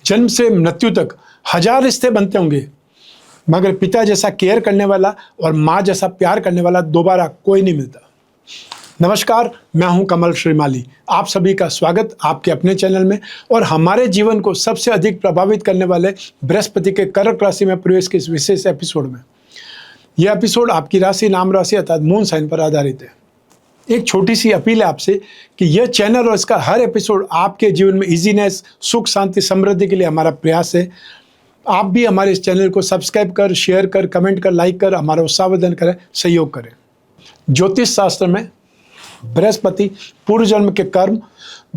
जन्म से मृत्यु तक 1000 रिश्ते बनते होंगे, मगर पिता जैसा केयर करने वाला और माँ जैसा प्यार करने वाला दोबारा कोई नहीं मिलता। नमस्कार, मैं हूं कमल श्रीमाली। आप सभी का स्वागत आपके अपने चैनल में और हमारे जीवन को सबसे अधिक प्रभावित करने वाले बृहस्पति के कर्क राशि में प्रवेश के इस विशेष एपिसोड में। यह एपिसोड आपकी राशि, नाम राशि अर्थात मून साइन पर आधारित है। एक छोटी सी अपील है आपसे कि यह चैनल और इसका हर एपिसोड आपके जीवन में इजीनेस, सुख, शांति, समृद्धि के लिए हमारा प्रयास है। आप भी हमारे इस चैनल को सब्सक्राइब कर, शेयर कर, कमेंट कर, लाइक कर, हमारा उत्साहवर्धन करें, सहयोग करें। ज्योतिष शास्त्र में बृहस्पति पूर्व जन्म के कर्म,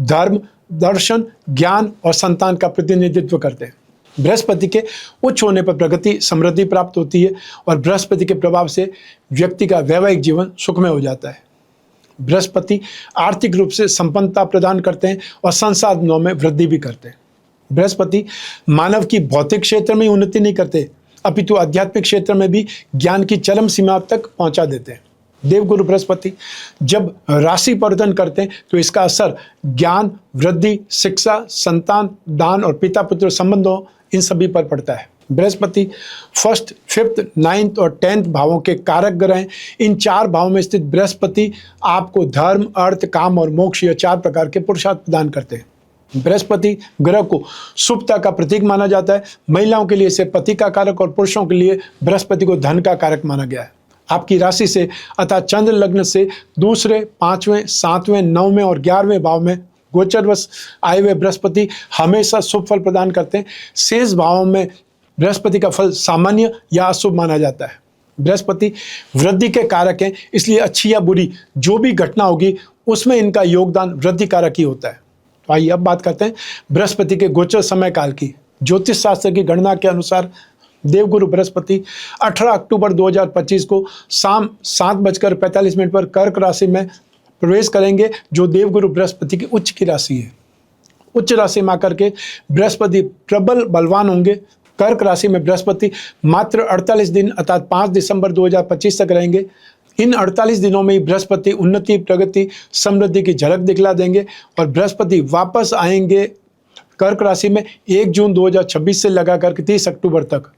धर्म, दर्शन, ज्ञान और संतान का प्रतिनिधित्व करते हैं। बृहस्पति के उच्च होने पर प्रगति, समृद्धि प्राप्त होती है और बृहस्पति के प्रभाव से व्यक्ति का वैवाहिक जीवन सुखमय हो जाता है। बृहस्पति आर्थिक रूप से संपन्नता प्रदान करते हैं और संसाधनों में वृद्धि भी करते हैं। बृहस्पति मानव की भौतिक क्षेत्र में उन्नति नहीं करते, अपितु आध्यात्मिक क्षेत्र में भी ज्ञान की चरम सीमा तक पहुंचा देते हैं। देवगुरु बृहस्पति जब राशि परिवर्तन करते हैं तो इसका असर ज्ञान, वृद्धि, शिक्षा, संतान, दान और पिता पुत्र संबंधों इन सभी पर पड़ता है। बृहस्पति 1st, 5th, 9th और 10th भावों के कारक ग्रह हैं। इन 4 भावों में स्थित बृहस्पति आपको धर्म, अर्थ, काम और मोक्ष, यह 4 प्रकार के पुरुषार्थ प्रदान करते हैं। बृहस्पति ग्रह को शुभता का प्रतीक माना जाता है। महिलाओं के लिए इसे पति का कारक और पुरुषों के लिए बृहस्पति को धन का कारक माना गया है। आपकी राशि से अर्थात चंद्र लग्न से दूसरे, 5वें, 7वें, 9वें और 11वें भाव में गोचरवश आए हुए बृहस्पति हमेशा शुभ फल प्रदान करते हैं। शेष भावों में बृहस्पति का फल सामान्य या अशुभ माना जाता है। बृहस्पति वृद्धि के कारक हैं, इसलिए अच्छी या बुरी जो भी घटना होगी उसमें इनका योगदान वृद्धि कारक ही होता है। तो आइए अब बात करते हैं बृहस्पति के गोचर समय काल की। ज्योतिष शास्त्र की गणना के अनुसार देवगुरु बृहस्पति 18 अक्टूबर 2025 को शाम 7:45 पर कर्क राशि में प्रवेश करेंगे, जो देवगुरु बृहस्पति की उच्च की राशि है। उच्च राशि में आकर के बृहस्पति प्रबल बलवान होंगे। कर्क राशि में बृहस्पति मात्र 48 दिन अर्थात 5 दिसंबर 2025 तक रहेंगे। इन 48 दिनों में ही बृहस्पति उन्नति, प्रगति, समृद्धि की झलक दिखला देंगे और बृहस्पति वापस आएंगे कर्क राशि में 1 जून 2026 से लगा करके 30 अक्टूबर तक।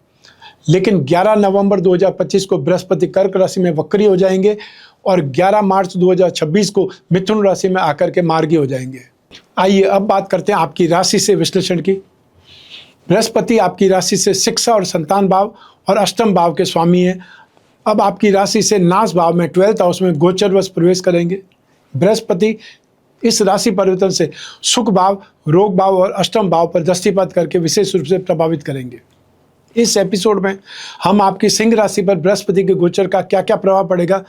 लेकिन 11 नवंबर 2025 को बृहस्पति कर्क राशि में वक्री हो जाएंगे और 11 मार्च 2026 को मिथुन राशि में आकर के मार्गी हो जाएंगे। आइए अब बात करते हैं आपकी राशि से विश्लेषण की। बृहस्पति आपकी राशि से शिक्षा और संतान भाव और अष्टम भाव के स्वामी हैं। अब आपकी राशि से नाश भाव में 12th हाउस में गोचरवश प्रवेश करेंगे। बृहस्पति इस राशि परिवर्तन से सुख भाव, रोग भाव और अष्टम भाव पर दृष्टिपात करके विशेष रूप से प्रभावित करेंगे। इस एपिसोड में हम आपकी सिंह राशि पर बृहस्पति के गोचर का क्या क्या प्रभाव पड़ेगा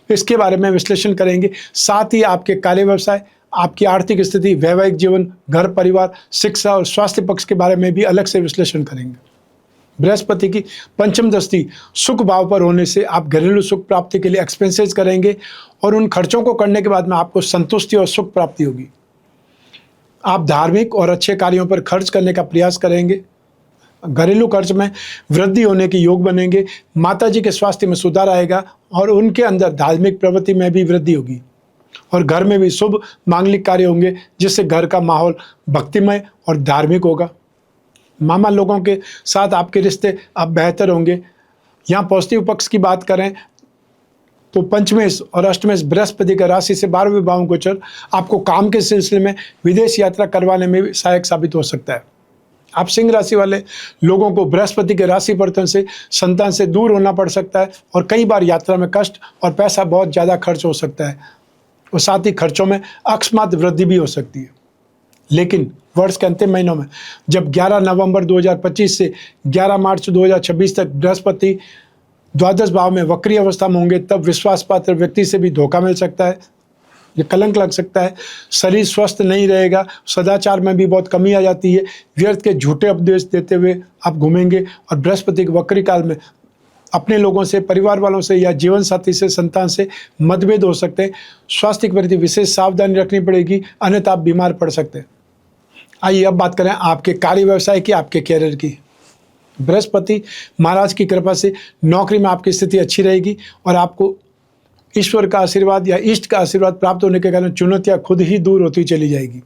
इसके बारे में विश्लेषण करेंगे। साथ ही आपके कार्य व्यवसाय, आपकी आर्थिक स्थिति, वैवाहिक जीवन, घर परिवार, शिक्षा और स्वास्थ्य पक्ष के बारे में भी अलग से विश्लेषण करेंगे। बृहस्पति की पंचम दृष्टि सुख भाव पर होने से आप घरेलू सुख प्राप्ति के लिए एक्सपेंसेस करेंगे और उन खर्चों को करने के बाद में आपको संतुष्टि और सुख प्राप्ति होगी। आप धार्मिक और अच्छे कार्यों पर खर्च करने का प्रयास करेंगे। घरेलू खर्च में वृद्धि होने के योग बनेंगे। माताजी के स्वास्थ्य में सुधार आएगा और उनके अंदर धार्मिक प्रवृत्ति में भी वृद्धि होगी और घर में भी शुभ मांगलिक कार्य होंगे, जिससे घर का माहौल भक्तिमय और धार्मिक होगा। मामा लोगों के साथ आपके रिश्ते अब बेहतर होंगे। यहाँ पॉजिटिव पक्ष की बात करें तो पंचमेश और अष्टमेश बृहस्पति का राशि से 12वें भाव गोचर आपको काम के सिलसिले में विदेश यात्रा करवाने में भी सहायक साबित हो सकता है। आप सिंह राशि वाले लोगों को बृहस्पति के राशि परिवर्तन से संतान से दूर होना पड़ सकता है और कई बार यात्रा में कष्ट और पैसा बहुत ज़्यादा खर्च हो सकता है और साथ ही खर्चों में अकस्मात वृद्धि भी हो सकती है। लेकिन वर्ष के अंतिम महीनों में जब 11 नवंबर 2025 से 11 मार्च 2026 तक बृहस्पति द्वादश भाव में वक्री अवस्था में होंगे, तब विश्वास पात्र व्यक्ति से भी धोखा मिल सकता है, ये कलंक लग सकता है। शरीर स्वस्थ नहीं रहेगा, सदाचार में भी बहुत कमी आ जाती है। व्यर्थ के झूठे उपदेश देते हुए आप घूमेंगे और बृहस्पति के वक्री काल में अपने लोगों से, परिवार वालों से या जीवन साथी से, संतान से मतभेद हो सकते हैं। स्वास्थ्य के प्रति विशेष सावधानी रखनी पड़ेगी, अन्यथा आप बीमार पड़ सकते हैं। आइए अब बात करें आपके कार्य व्यवसाय की, आपके कैरियर की। बृहस्पति महाराज की कृपा से नौकरी में आपकी स्थिति अच्छी रहेगी और आपको ईश्वर का आशीर्वाद या इष्ट का आशीर्वाद प्राप्त होने के कारण चुनौतियां खुद ही दूर होती चली जाएगी।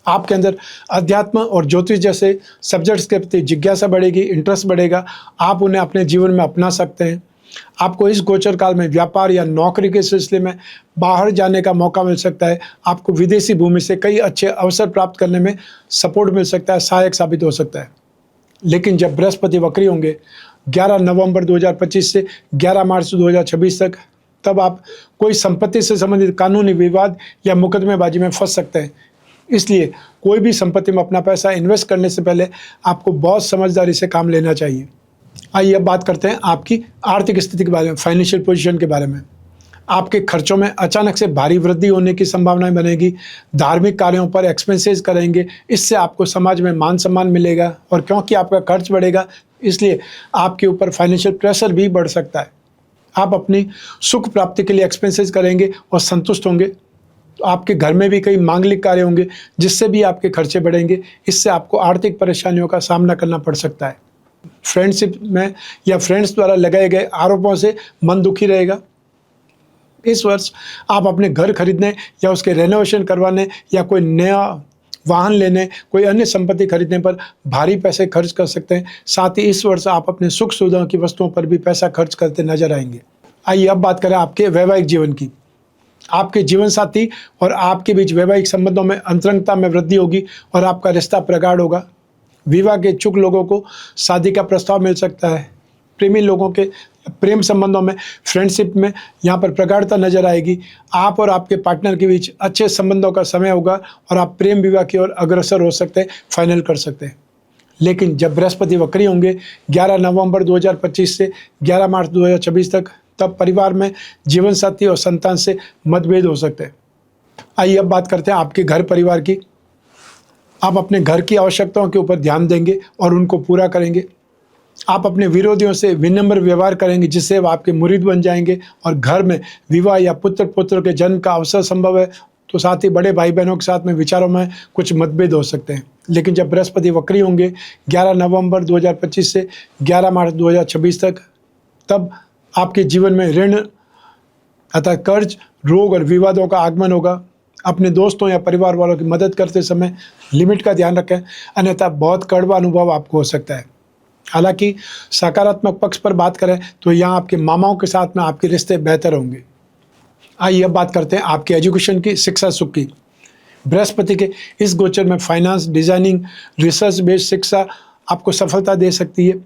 आपके अंदर अध्यात्म और ज्योतिष जैसे सब्जेक्ट्स के प्रति जिज्ञासा बढ़ेगी, इंटरेस्ट बढ़ेगा, आप उन्हें अपने जीवन में अपना सकते हैं। आपको इस गोचर काल में व्यापार या नौकरी के सिलसिले में बाहर जाने का मौका मिल सकता है। आपको विदेशी भूमि से कई अच्छे अवसर प्राप्त करने में सपोर्ट मिल सकता है, सहायक साबित हो सकता है। लेकिन जब बृहस्पति वक्री होंगे 11 नवंबर 2025 से 11 मार्च 2026 तक, तब आप कोई संपत्ति से संबंधित कानूनी विवाद या मुकदमेबाजी में फंस सकते हैं। इसलिए कोई भी संपत्ति में अपना पैसा इन्वेस्ट करने से पहले आपको बहुत समझदारी से काम लेना चाहिए। आइए अब बात करते हैं आपकी आर्थिक स्थिति के बारे में, फाइनेंशियल पोजीशन के बारे में। आपके खर्चों में अचानक से भारी वृद्धि होने की संभावनाएं बनेगी। धार्मिक कार्यों पर एक्सपेंसेस करेंगे, इससे आपको समाज में मान सम्मान मिलेगा, और क्योंकि आपका खर्च बढ़ेगा इसलिए आपके ऊपर फाइनेंशियल प्रेशर भी बढ़ सकता है। आप अपनी सुख प्राप्ति के लिए एक्सपेंसेस करेंगे और संतुष्ट होंगे। तो आपके घर में भी कई मांगलिक कार्य होंगे जिससे भी आपके खर्चे बढ़ेंगे। इससे आपको आर्थिक परेशानियों का सामना करना पड़ सकता है। फ्रेंडशिप में या फ्रेंड्स द्वारा लगाए गए आरोपों से मन दुखी रहेगा। इस वर्ष आप अपने घर खरीदने या उसके रेनोवेशन करवाने या कोई नया वाहन लेने, कोई अन्य संपत्ति खरीदने पर भारी पैसे खर्च कर सकते हैं। साथ ही इस वर्ष आप अपने सुख सुविधाओं की वस्तुओं पर भी पैसा खर्च करते नजर आएंगे। आइए अब बात करें आपके वैवाहिक जीवन की। आपके जीवन साथी और आपके बीच वैवाहिक संबंधों में अंतरंगता में वृद्धि होगी और आपका रिश्ता प्रगाढ़ होगा। विवाह के इच्छुक लोगों को शादी का प्रस्ताव मिल सकता है। प्रेमी लोगों के प्रेम संबंधों में, फ्रेंडशिप में यहाँ पर प्रगाढ़ता नजर आएगी। आप और आपके पार्टनर के बीच अच्छे संबंधों का समय होगा और आप प्रेम विवाह की ओर अग्रसर हो सकते हैं, फाइनल कर सकते हैं। लेकिन जब बृहस्पति वक्री होंगे 11 नवंबर 2025 से 11 मार्च 2026 तक, तब परिवार में जीवन साथी और संतान से मतभेद हो सकते हैं। आइए अब बात करते हैं आपके घर परिवार की। आप अपने घर की आवश्यकताओं के ऊपर ध्यान देंगे और उनको पूरा करेंगे। आप अपने विरोधियों से विनम्र व्यवहार करेंगे जिससे वो आपके मुरीद बन जाएंगे, और घर में विवाह या पुत्र के जन्म का अवसर संभव है। तो साथ ही बड़े भाई बहनों के साथ में विचारों में कुछ मतभेद हो सकते हैं। लेकिन जब बृहस्पति वक्री होंगे 11 नवंबर 2025 से 11 मार्च 2026 तक, तब आपके जीवन में ऋण अर्थात कर्ज, रोग और विवादों का आगमन होगा। अपने दोस्तों या परिवार वालों की मदद करते समय लिमिट का ध्यान रखें, अन्यथा बहुत कड़वा अनुभव आपको हो सकता है। हालांकि सकारात्मक पक्ष पर बात करें तो यहाँ आपके मामाओं के साथ में आपके रिश्ते बेहतर होंगे। आइए अब बात करते हैं आपके एजुकेशन की, शिक्षा सुख की। बृहस्पति के इस गोचर में फाइनेंस, डिजाइनिंग, रिसर्च बेस्ड शिक्षा आपको सफलता दे सकती है।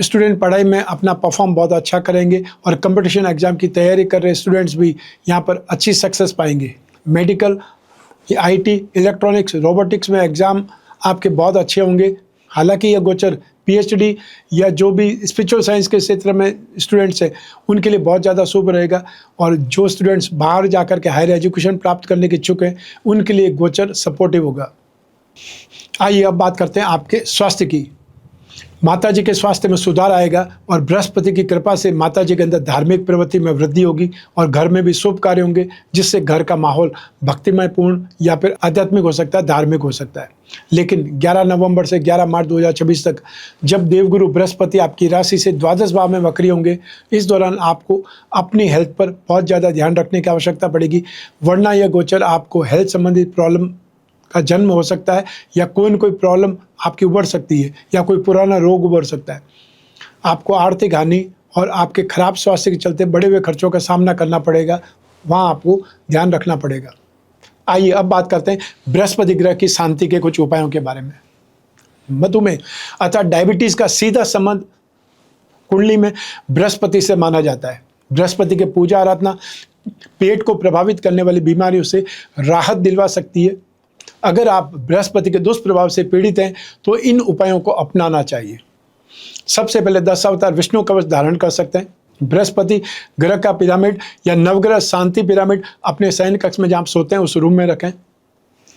स्टूडेंट पढ़ाई में अपना परफॉर्म बहुत अच्छा करेंगे और कंपटीशन एग्जाम की तैयारी कर रहे स्टूडेंट्स भी यहाँ पर अच्छी सक्सेस पाएंगे। मेडिकल, आईटी, इलेक्ट्रॉनिक्स, रोबोटिक्स में एग्ज़ाम आपके बहुत अच्छे होंगे। हालांकि यह गोचर पीएचडी या जो भी स्पिरिचुअल साइंस के क्षेत्र में स्टूडेंट्स हैं उनके लिए बहुत ज़्यादा शुभ रहेगा, और जो स्टूडेंट्स बाहर जाकर के हायर एजुकेशन प्राप्त करने के इच्छुक हैं उनके लिए गोचर सपोर्टिव होगा। आइए अब बात करते हैं आपके स्वास्थ्य की। माताजी के स्वास्थ्य में सुधार आएगा और बृहस्पति की कृपा से माताजी के अंदर धार्मिक प्रवृत्ति में वृद्धि होगी और घर में भी शुभ कार्य होंगे, जिससे घर का माहौल भक्तिमयपूर्ण या फिर आध्यात्मिक हो सकता है, धार्मिक हो सकता है। लेकिन 11 नवंबर से 11 मार्च 2026 तक जब देवगुरु बृहस्पति आपकी राशि से द्वादश भाव में वक्री होंगे, इस दौरान आपको अपनी हेल्थ पर बहुत ज़्यादा ध्यान रखने की आवश्यकता पड़ेगी, वरना यह गोचर आपको हेल्थ संबंधित प्रॉब्लम का जन्म हो सकता है, या कोई न कोई प्रॉब्लम आपकी उभर सकती है, या कोई पुराना रोग उभर सकता है। आपको आर्थिक हानि और आपके खराब स्वास्थ्य के चलते बढ़े हुए खर्चों का सामना करना पड़ेगा, वहाँ आपको ध्यान रखना पड़ेगा। आइए अब बात करते हैं बृहस्पति ग्रह की शांति के कुछ उपायों के बारे में। मधुमेह अर्थात डायबिटीज़ का सीधा संबंध कुंडली में बृहस्पति से माना जाता है। बृहस्पति के पूजा आराधना पेट को प्रभावित करने वाली बीमारियों से राहत दिलवा सकती है। अगर आप बृहस्पति के दुष्प्रभाव से पीड़ित हैं तो इन उपायों को अपनाना चाहिए। सबसे पहले 10 अवतार विष्णु कवच धारण कर सकते हैं। बृहस्पति ग्रह का पिरामिड या नवग्रह शांति पिरामिड अपने शयन कक्ष में जहाँ आप सोते हैं उस रूम में रखें।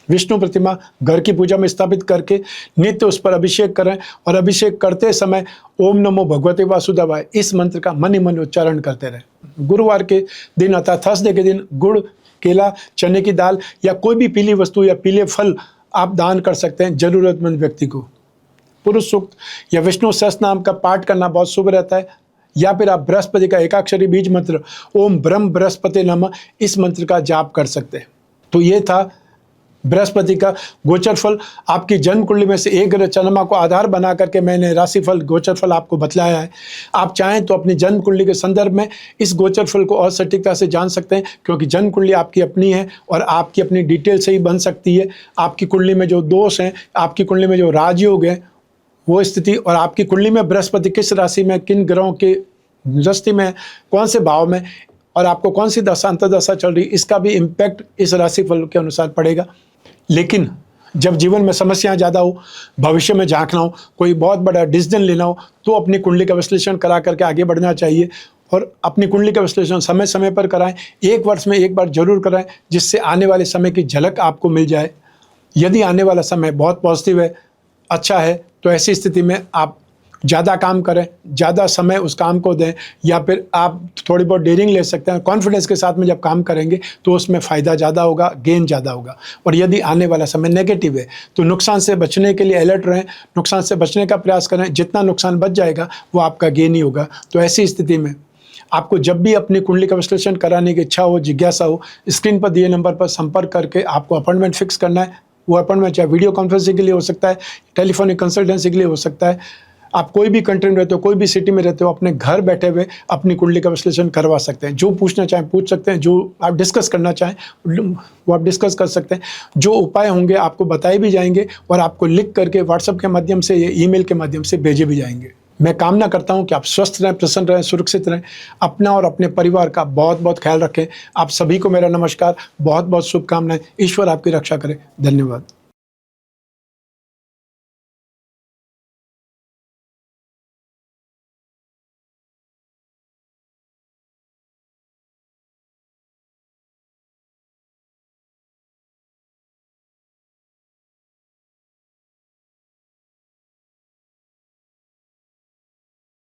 विष्णु प्रतिमा घर की पूजा में स्थापित करके नित्य उस पर अभिषेक करें, और अभिषेक करते समय ओम नमो भगवते वासुदेवाय इस मंत्र का मन ही मन उच्चारण करते रहें। गुरुवार के दिन अर्थात थर्सडे के दिन गुड़, केला, चने की दाल या कोई भी पीली वस्तु या पीले फल आप दान कर सकते हैं जरूरतमंद व्यक्ति को। पुरुष सूक्त या विष्णु सहस्त्र नाम का पाठ करना बहुत शुभ रहता है, या फिर आप बृहस्पति का एकाक्षरी बीज मंत्र ओम ब्रह्म बृहस्पति नमः इस मंत्र का जाप कर सकते हैं। तो ये था बृहस्पति का गोचर फल आपकी जन्म कुंडली में से एक ग्रह चंद्रमा को आधार बना करके मैंने राशिफल गोचर फल आपको बतलाया है। आप चाहें तो अपनी जन्म कुंडली के संदर्भ में इस गोचर फल को और सटीकता से जान सकते हैं, क्योंकि जन्म कुंडली आपकी अपनी है और आपकी अपनी डिटेल से ही बन सकती है। आपकी कुंडली में जो दोष हैं, आपकी कुंडली में जो राजयोग है वो स्थिति, और आपकी कुंडली में बृहस्पति किस राशि में, किन ग्रहों की दृष्टि में, कौन से भाव में, और आपको कौन सी दशा अंतर्दशा चल रही, इसका भी इम्पैक्ट इस राशिफल के अनुसार पड़ेगा। लेकिन जब जीवन में समस्याएं ज़्यादा हो, भविष्य में झांकना हो, कोई बहुत बड़ा डिसीजन लेना हो, तो अपनी कुंडली का विश्लेषण करा करके आगे बढ़ना चाहिए। और अपनी कुंडली का विश्लेषण समय समय पर कराएं, 1 वर्ष में 1 बार जरूर कराएं, जिससे आने वाले समय की झलक आपको मिल जाए। यदि आने वाला समय बहुत पॉजिटिव है, अच्छा है, तो ऐसी स्थिति में आप ज़्यादा काम करें, ज़्यादा समय उस काम को दें, या फिर आप थोड़ी बहुत डेयरिंग ले सकते हैं। कॉन्फिडेंस के साथ में जब काम करेंगे तो उसमें फ़ायदा ज़्यादा होगा, गेन ज़्यादा होगा। और यदि आने वाला समय नेगेटिव है तो नुकसान से बचने के लिए अलर्ट रहें, नुकसान से बचने का प्रयास करें। जितना नुकसान बच जाएगा वो आपका गेन ही होगा। तो ऐसी स्थिति में आपको जब भी अपनी कुंडली का विश्लेषण कराने की इच्छा हो, जिज्ञासा हो, स्क्रीन पर दिए नंबर पर संपर्क करके आपको अपॉइंटमेंट फिक्स करना है। वो अपॉइंटमेंट चाहे वीडियो कॉन्फ्रेंसिंग के लिए हो सकता है, टेलीफोनिक कंसल्टेंसी के लिए हो सकता है। आप कोई भी कंट्री में रहते हो, कोई भी सिटी में रहते हो, अपने घर बैठे हुए अपनी कुंडली का विश्लेषण करवा सकते हैं। जो पूछना चाहें पूछ सकते हैं, जो आप डिस्कस करना चाहें वो आप डिस्कस कर सकते हैं। जो उपाय होंगे आपको बताए भी जाएंगे और आपको लिख करके व्हाट्सएप के माध्यम से या ईमेल के माध्यम से भेजे भी जाएंगे। मैं कामना करता हूं कि आप स्वस्थ रहें, प्रसन्न रहें, सुरक्षित रहें। अपना और अपने परिवार का बहुत बहुत ख्याल रखें। आप सभी को मेरा नमस्कार, बहुत बहुत शुभकामनाएं। ईश्वर आपकी रक्षा करे। धन्यवाद।